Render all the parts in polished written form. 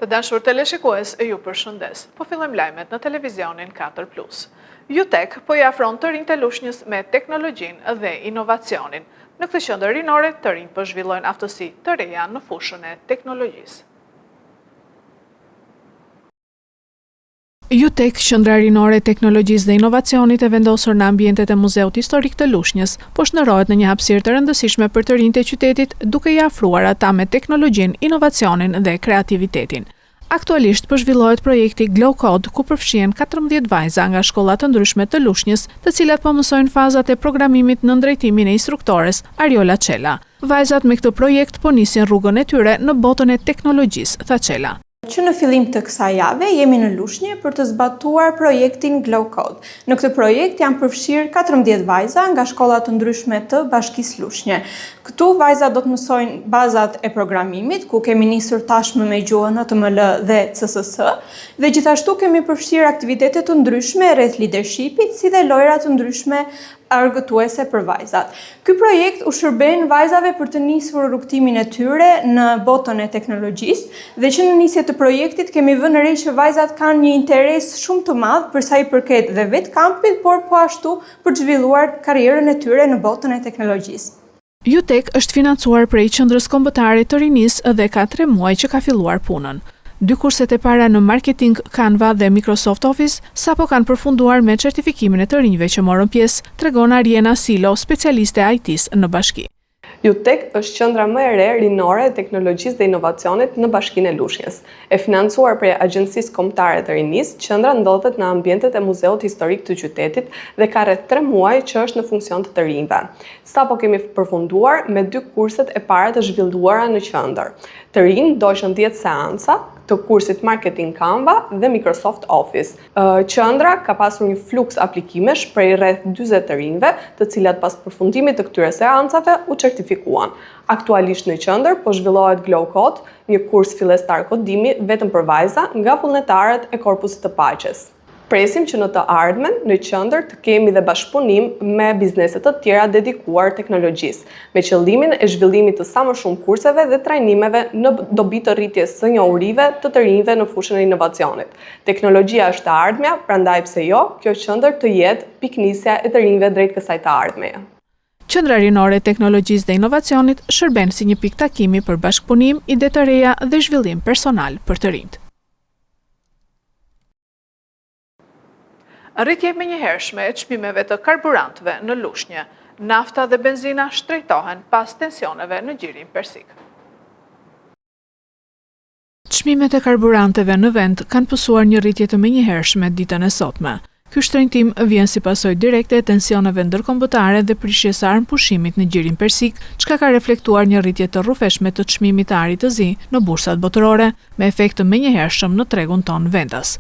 Të dashur teleshikues, ju përshëndes. Po fillojmë lajmet në televizionin 4+. Jutek po i afron të rinjtë e Lushnjës me teknologjinë dhe inovacionin. Në këtë qendër rinore, të rinjtë po zhvillojnë aftësi të reja në fushën e teknologjisë. Jutek, qendra rinore e teknologjisë dhe inovacionit e vendosur në ambientet e Muzeut Historik të Lushnjës, po shndërrohet në një hapësirë të rëndësishme për të rinjtë e qytetit, duke i afruar ata me teknologjinë, inovacionin dhe kreativitetin. Aktualisht po zhvillohet projekti Glow Code, ku përfshihen 14 vajza nga shkolla të ndryshme të Lushnjës, të cilat po mësojnë fazat e programimit në drejtimin e instruktores Ariola Çela. Vajzat me këtë projekt po nisin rrugën e tyre në botën e teknologjisë, tha Çela. Që në fillim të kësaj jave jemi në Lushnjë për të zbatuar projektin Glow Code. Në këtë projekt janë përfshirë 14 vajza nga shkolla të ndryshme të Bashkisë Lushnjë. Këtu vajza do të mësojnë bazat e programimit, ku kemi nisur tashmë me gjuhën HTML dhe CSS, dhe gjithashtu kemi përfshirë aktivitete të ndryshme rreth leadershipit, si dhe lojra të ndryshme argëtuese për vajzat. Ky projekt u shërben vajzave për të nisur rrugtimin e tyre në botën e teknologjisë dhe që në nisje të projektit kemi vënë re që vajzat kanë një interes shumë të madh për sa i përket dhe vetë kampit, por po ashtu për të zhvilluar karrierën e tyre në botën e teknologjisë. Jutek është financuar prej Qendrës Kombëtare të Rinisë dhe ka 3 muaj që ka filluar punën. 2 kurset e para në marketing, Canva dhe Microsoft Office sapo kanë përfunduar me certifikimin e të rinjve që morën pjesë, tregon Ariena Silo, specialiste IT-s në bashki. Jutek është qendra më e re rinore e teknologjisë dhe inovacionit në Bashkinë e Lushnjës. E financuar prej Agjencisë Kombëtare të Rinisë, qendra ndodhet në ambientet e Muzeut Historik të qytetit dhe ka rreth 3 muaj që është në funksion të rinjve. Sapo kemi përfunduar me 2 kurset e para të zhvilluara në qendër. Të rinj doshën 10 seanca të kursit Marketing Canva dhe Microsoft Office. Qendra ka pasur një fluks aplikimesh prej rreth 40 të rinjve, të cilat pas përfundimit të këtyre seancave u certifikuan. Aktualisht në qendër po zhvillohet Glow Code, një kurs fillestar kodimi vetëm për vajza nga vullnetarët e Korpusit të Paqes. Presim që në të ardhmen në qendër të kemi dhe bashkëpunim me bizneset të tjera dedikuar teknologjisë, me qëllimin e zhvillimit të sa më shumë kurseve dhe trajnimeve në dobi të rritjes së njohurive të rinjve në fushën e inovacionit. Teknologjia është e ardhmja, prandaj pse jo, kjo qendër të jetë piknisja e të rinjve drejt kësaj të ardhmeje. Qendra rinore e teknologjisë dhe inovacionit shërben si një pikë takimi për bashkëpunim, ide të reja dhe zhvillim personal për të rinjt. Rritje menjëhershme e çmimeve të karburantëve në Lushnjë, nafta dhe benzina shtrejtohen pas tensioneve në gjirin persik. Çmimet e karburantëve në vend kanë pësuar një rritje të menjëhershme ditën e sotme. Ky shtrejtim vjen si pasojë direkte e tensioneve ndërkombëtare dhe prishjes së armpushimit në gjirin persik, çka ka reflektuar një rritje të rrufeshme të çmimit të arit të zi në bursat botërore, me efekt të menjëhershëm në tregun ton vendas.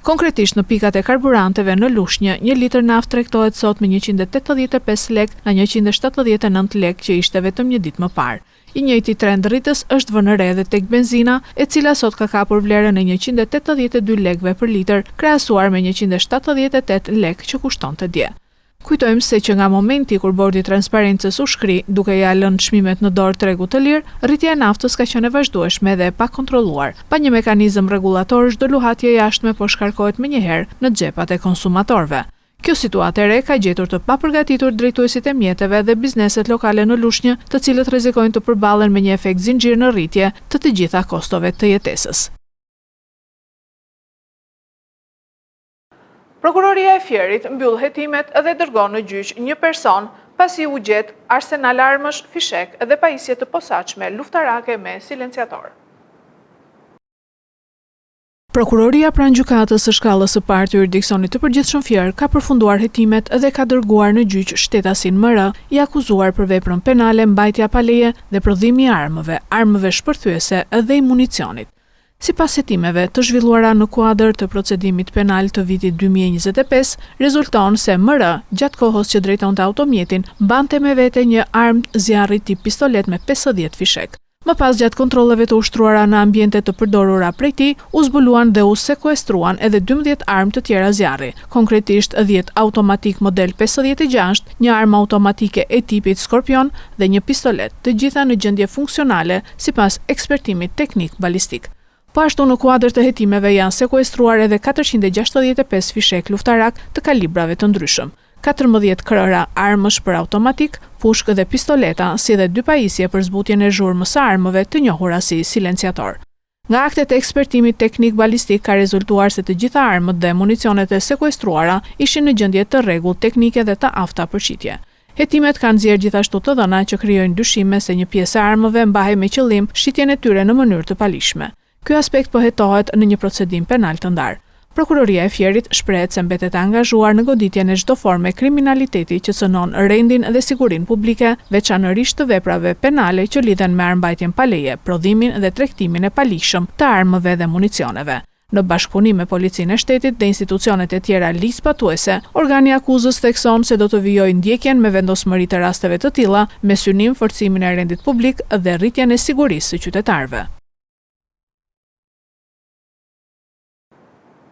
Konkretisht në pikat e karburanteve në Lushnjë, 1 litër naftë tregtohet sot me 185 lek nga 179 lek që ishte vetëm një ditë më parë. I njëjti trend rritës është vënë re edhe tek benzina, e cila sot ka kapur vlerën e 182 lekëve për litër, krahasuar me 178 lek që kushtonte dje. Kujtojmë se që nga momenti kur bordi transparencës u shkri, duke ja lënë çmimet në dorë tregut të lirë, rritja e naftës ka qenë e vazhdueshme dhe pa kontrolluar. Pa një mekanizëm rregullator, çdo luhatje jashtme po shkarkohet menjëherë në xhepat e konsumatorëve. Kjo situatë e re ka gjetur të papërgatitur drejtuesit e mjeteve dhe bizneset lokale në Lushnjë, të cilët rrezikojnë të përballen me një efekt zinxhir në rritje të gjitha kostove të jetesës. Prokuroria e Fierit mbyll hetimet dhe dërgon në gjyq një person pasi u gjet arsenal armësh, fishek dhe pajisje të posaçme luftarake me silenciator. Prokuroria pranë gjykatës së shkallës së parë të jurisdiksionit të përgjithshëm Fier ka përfunduar hetimet dhe ka dërguar në gjyq shtetasin MR, i akuzuar për veprën penale mbajtja pa leje dhe prodhimi i armëve shpërthyese dhe i municionit. Sipas hetimeve të zhvilluara në kuadër të procedimit penal të vitit 2025, rezulton se MR, gjatë kohës që drejtonte automjetin, mbante me vete një armë zjarri tip pistolet me 50 fishek. Më pas gjatë kontrolleve të ushtruara në ambiente të përdorura prej tij, u zbuluan dhe u sekuestruan edhe 12 armë të tjera zjarri, konkretisht 10 automatik model 56, një armë automatike e tipit Skorpion dhe një pistolet, të gjitha në gjendje funksionale sipas ekspertimit teknik balistik. Po ashtu në kuadër të hetimeve janë sekuestruar edhe 465 fishek luftarak të kalibrave të ndryshëm, 14 krëra armësh për automatik, pushkë dhe pistoleta, si dhe 2 pajisje për zbutjen e zhurmës së armëve të njohura si silenciator. Nga aktet e ekspertimit teknik balistik ka rezultuar se të gjitha armët dhe municionet e sekuestruara ishin në gjendje të rregullt teknike dhe të afta për qitje. Hetimet kanë nxjerrë gjithashtu të dhëna që krijojnë dyshime se një pjesë e armëve mbahej me qëllim shitjen e tyre në mënyrë të palishme. Ky aspekt po hetohet në një procedim penal të ndarë. Prokuroria e Fierit shprehet se mbetet e angazhuar në goditjen e çdo forme kriminaliteti që cënon rendin dhe sigurinë publike, veçanërisht të veprave penale që lidhen me armbajtjen pa leje, prodhimin dhe tregtimin e palishëm të armëve dhe municioneve. Në bashkëpunim me Policinë e Shtetit dhe institucionet e tjera ligjzbatuese, organi akuzës thekson se do të vijojë ndjekjen me vendosmëri të rasteve të tilla, me synim forcimin e rendit publik dhe rritjen e sigurisë së qytetarëve.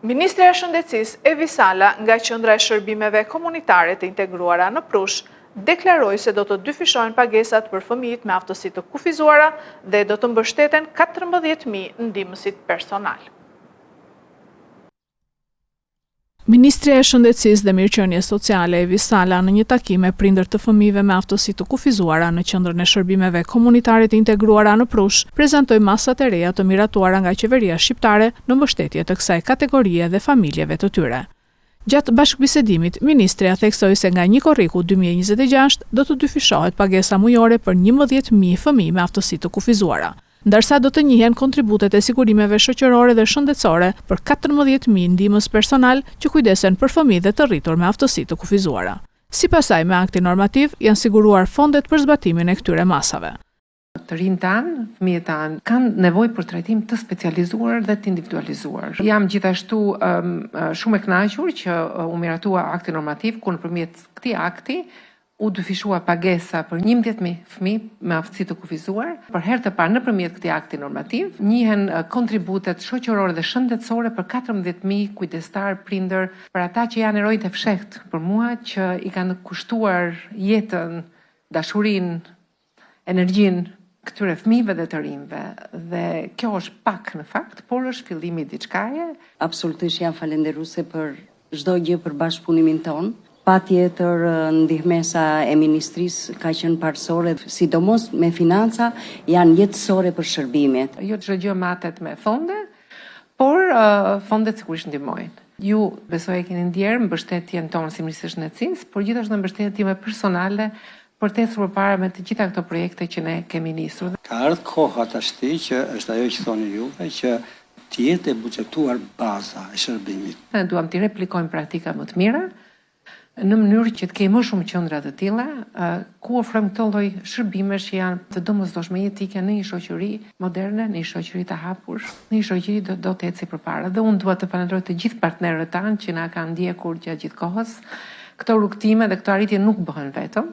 Ministrja e Shëndetësisë Evi Sala nga Qendra e Shërbimeve Komunitare të Integruara në Prush deklaroi se do të dyfishojnë pagesat për fëmijët me aftësi të kufizuara dhe do të mbështeten 14.000 ndihmësit personal. Ministrja e Shëndetësisë dhe Mirëqenies Sociale Evi Sala në një takim me prindër të fëmijëve me aftësi të kufizuara në Qendrën e Shërbimeve Komunitare të Integruara në Prush, prezantoi masat e reja të miratuara nga qeveria shqiptare në mbështetje të kësaj kategorie dhe familjeve të tyre. Gjatë bashkëbisedimit, ministrja theksoi se nga 1 korriku 2026 do të dyfishohet pagesa mujore për 11.000 fëmijë me aftësi të kufizuara, ndërsa do të njihen kontributet e sigurimeve shoqërore dhe shëndetësore për 14.000 ndihmës personal që kujdesen për fëmijë dhe të rritur me aftësi të kufizuara. Sipas saj, me aktin normativ janë siguruar fondet për zbatimin e këtyre masave. Të rinj tanë, fëmijët tanë, kanë nevojë për trajtim të specializuar dhe të individualizuar. Jam gjithashtu shumë e kënaqur që u miratua akti normativ, ku nëpërmjet këtij akti u dyfishua pagesa për 11.000 fëmijë me aftësi të kufizuar. Për herë të parë nëpërmjet këtij akti normativ, njihen kontributet shoqërore dhe shëndetësore për 14.000 kujdestar prindër, për ata që janë herojtë e fshehtë për mua, që i kanë kushtuar jetën, dashurinë, energjinë këtyre fëmijëve dhe të rinjve. Dhe kjo është pak në fakt, por është fillimi i diçkaje. Absolutisht jam falenderuese për çdo gjë, për bashkëpunimin ton. Patjetër ndihmesa e ministrisë ka qenë parsorë, sidomos me financa, janë jetësore për shërbimet. Jo çdo gjë matet me fonde, por fondet sigurisht ndihmojnë. Ju besoj e keni ndjerë mbështetjen tonë si Ministri i Shëndetësisë, por gjithashtu mbështetjen time personale për të ecur përpara me të gjitha këto projekte që ne kemi nisur. Ka ardhur koha tashti që është ajo që thoni juve, që të jetë e buxhetuar baza e shërbimit. Ne duam të replikojmë praktika më të mira, në mënyrë që të kemi më shumë qendra të tilla, ku ofrojmë këtë lloj shërbimesh që janë të domosdoshme jetike në një shoqëri moderne, në një shoqëri të hapur, në një shoqëri do të ecë përpara. Dhe unë dua të falenderoj të gjithë partnerët tanë që na kanë ndjekur gjatë gjithë kohës. Këto rrugtime dhe këto arritje nuk bëhen vetëm,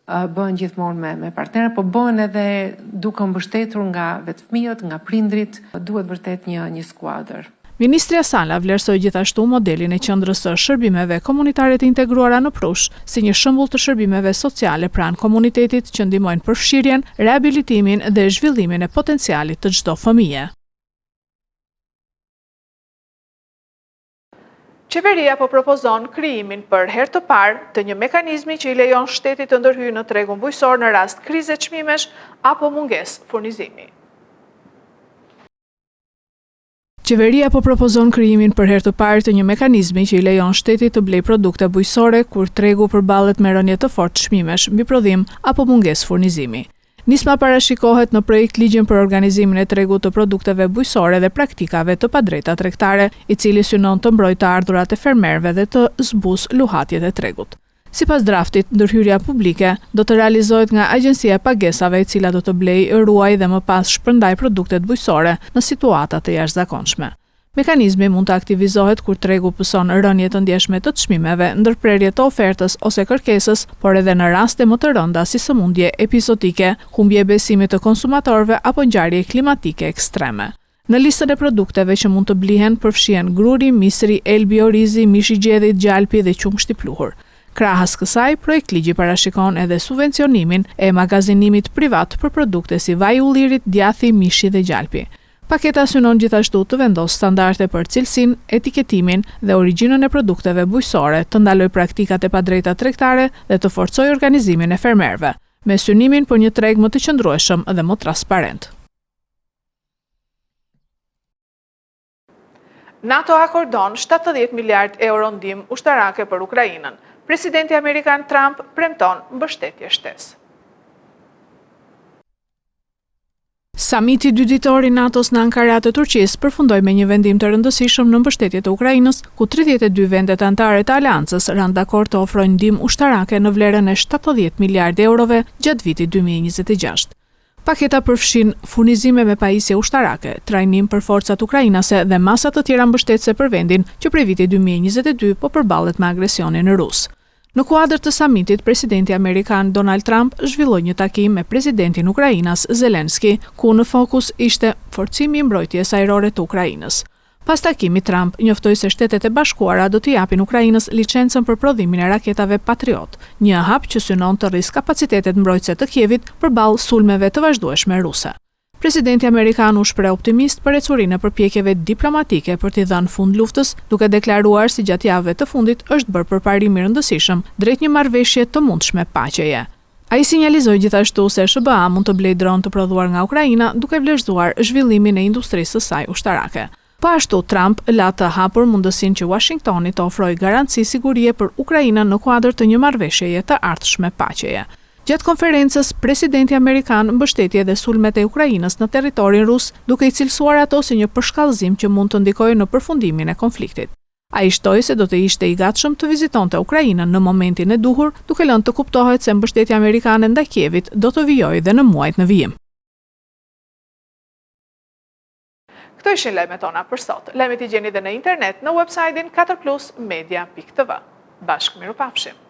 bëhen gjithmonë me partnerë, po bëhen edhe duke mbështetur nga vetë fëmijët, nga prindrit. Duhet vërtet një skuadër. Ministrja Sala vlerësoi gjithashtu modelin e Qendrës së Shërbimeve Komunitare të Integruara në Prush si një shembull të shërbimeve sociale pranë komunitetit që ndihmojnë përfshirjen, rehabilitimin dhe zhvillimin e potencialit të çdo fëmije. Qeveria po propozon krijimin për herë të parë të një mekanizmi që i lejon shtetit të ndërhyjë në tregun bujqësor në rast krize çmimesh apo mungesë furnizimi. Qeveria po propozon krijimin për herë të parë të një mekanizmi që i lejon shtetit të blejë produkte bujqësore kur tregu përballet me rënje të fortë çmimesh mbi prodhim apo mungesë furnizimi. Nisma parashikohet në projekt ligjin për organizimin e tregut të produkteve bujqësore dhe praktikave të padrejta tregtare, i cili synon të mbrojë të ardhurat e fermerëve dhe të zbusë luhatjet e tregut. Sipas draftit, ndërhyrja publike do të realizohet nga Agjencia e Pagesave, e cila do të blejë, ruajë dhe më pas shpërndaj produktet bujqësore në situata të jashtëzakonshme. Mekanizmi mund të aktivizohet kur tregu pëson rënje të ndjeshme të çmimeve, ndërprerje të ofertës ose kërkesës, por edhe në raste më të rënda si sëmundje epizodike, humbje besimit të konsumatorëve apo ngjarje klimatike ekstreme. Në listën e produkteve që mund të blihen përfshihen gruri, misri, elbi, orizi, mishi i gjedhit, gjalpi dhe qumshti pluhur. Krahas kësaj, projekt ligji parashikon edhe subvencionimin e magazinimit privat për produkte si vaji ullirit, djathi, mishi dhe gjalpi. Paketa synon gjithashtu të vendos standarde për cilësinë, etiketimin dhe origjinën e produkteve bujqësore, të ndaloj praktikat e padrejta tregtare dhe të forcojë organizimin e fermerëve, me synimin për një treg më të qëndrueshëm dhe më transparent. NATO akordon 70 miliard euro ndihmë ushtarake për Ukrainën. Presidenti Amerikan Trump premton mbështetje shtesë. Samiti dyditor i NATO-s në Ankara të Turqisë përfundoi me një vendim të rëndësishëm në mbështetje të Ukrainës, ku 32 vendet anëtare të aleancës rënë dakord të ofrojnë ndihmë ushtarake në vlerën e 70 miliardë eurove gjatë vitit 2026. Paketa përfshin furnizime me pajisje ushtarake, trajnim për forcat ukrainase dhe masa të tjera mbështetëse për vendin që prej vitit 2022 po përballet me agresionin rus. Në kuadër të samitit, presidenti amerikan Donald Trump zhvilloi një takim me presidentin Ukrainas Zelenski, ku në fokus ishte forcimi i mbrojtjes ajrore të Ukrainës. Pas takimit, Trump njoftoi se Shtetet e Bashkuara do t'i japin Ukrainës licencën për prodhimin e raketave Patriot, një hap që synon të rrisë kapacitetet mbrojtëse të Kievit përballë sulmeve të vazhdueshme ruse. Presidenti amerikan u shpreh optimist për ecurinë e përpjekjeve diplomatike për t'i dhënë fund luftës, duke deklaruar se gjatë javëve të fundit është bërë përparim i rëndësishëm drejt një marrëveshje të mundshme paqeje. Ai sinjalizoi gjithashtu se SBA mund të blejë dronë të prodhuar nga Ukraina, duke vlerësuar zhvillimin e industrisë së saj ushtarake. Po ashtu, Trump la të hapur mundësinë që Washingtoni të ofrojë garanci sigurie për Ukrainën në kuadër të një marrëveshjeje të ardhshme paqeje. Gjatë konferencës, presidenti amerikan mbështeti edhe sulmet e Ukrainës në territorin rus, duke i cilësuar ato si një përshkallëzim që mund të ndikojë në përfundimin e konfliktit. Ai shtoi se do të ishte i gatshëm të vizitonte Ukrainën në momentin e duhur, duke lënë të kuptohet se mbështetja amerikane ndaj Kievit do të vijojë dhe në muajt në vijim. Këto ishin lajmet tona për sot. Lajmet i gjeni edhe në internet në website-in 4plusmedia.tv. Bashkë mirupafshim.